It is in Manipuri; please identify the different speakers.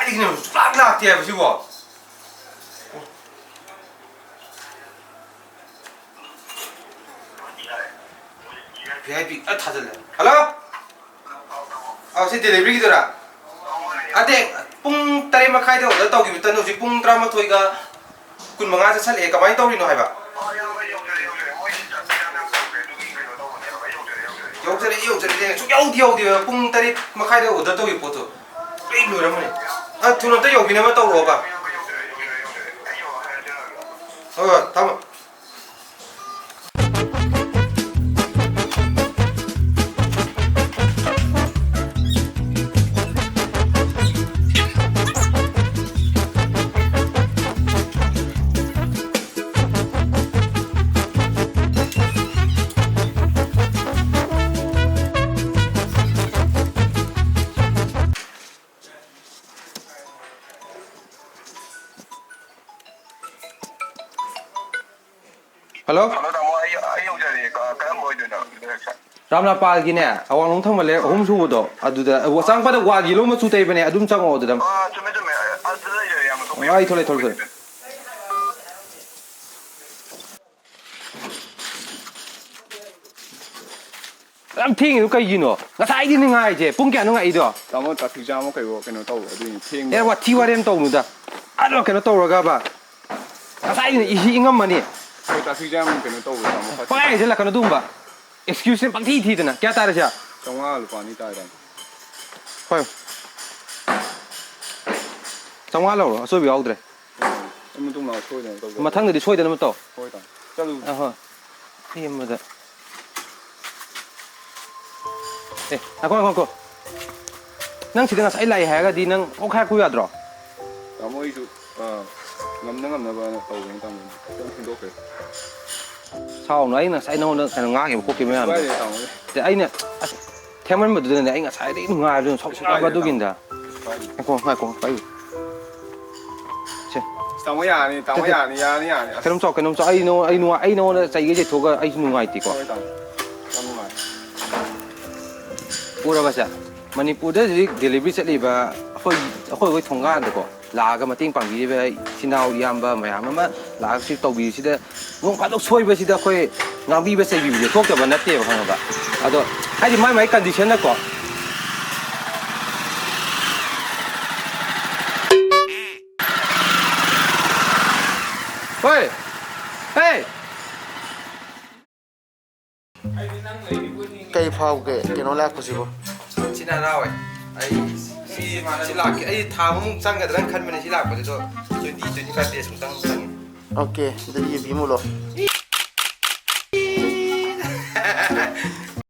Speaker 1: 이게 락락대야 보시고. VIP 타질래. Halo? 시 delivery gitu dah. Ade pung tari makai tu, dah tahu kita nu si pung drama tu iga kun mengajar sel kamai tahu ni no hai ba. Yau jadi, yau dia pung tari makai tu, dah tahu ibu tu. Ini lu ramai. Tu nanti yau bina mata tahu apa? Oh, tahu. Halo? Ramla pal gini ya, awang nong thang balik, home suhu do, adu dah, sang pada wadi lo macam tu bani, adu macam apa tu dam? Ay, thole. Ram ting itu kayak gino, nggak saya ini ngai je, pungkian ngai itu.
Speaker 2: Kamu tak kerja mau kayak kena tahu, aduh ting.
Speaker 1: Wat tiwa dem tahu nuda, aduh kena tahu raga ba, nggak saya ini isi ingam mani.
Speaker 2: Kau tak kerja mau kena tahu kamu.
Speaker 1: Pakai je lah kena tumba. Excuse me, pagi ti na. Kya tarik siya?
Speaker 2: Thongal lupa ni tarik.
Speaker 1: Hoy. Thongal lo, so biar udre.
Speaker 2: Kamu tu mau soi dah.
Speaker 1: Matang ni soi dah nama tu.
Speaker 2: Soi dah. Jalu.
Speaker 1: Aha. Iya muda. Aku. Nang sih dengan saya lagi harga di nang okai aku ya dro.
Speaker 2: Kamu itu ngam na ba tahu ni kamu. Kamu sih dokter.
Speaker 1: Sau nói là sai nâu nó cái ngã kiểu cái mấy thì anh nè theo mình một đứa này anh sai đấy ngã rồi sọc sọc vào đôi bên đó anh con phải
Speaker 2: tao ya ni
Speaker 1: cái nông trọ anh nó là chạy cái gì thuộc anh nung ngay thì có ủa bây giờ Manipur da delivery chatliba eikhoi thongal được có laga mateng pangbiriba echinnao yamba mayam ama laga si tobi si da nongphadok soiba si da eikhoi ngangbiba cheibiba thoktaba natte ba khanga ba ado hai di mai condition na ko Hey
Speaker 3: cây phao cái nó là của gì không?
Speaker 1: Xin nào ấy, si lạc cái thảo mông sang cái đó khăn bên này si lạc của tôi, 20-25 days cũng tăng.
Speaker 3: Ok, jadi bimu loh.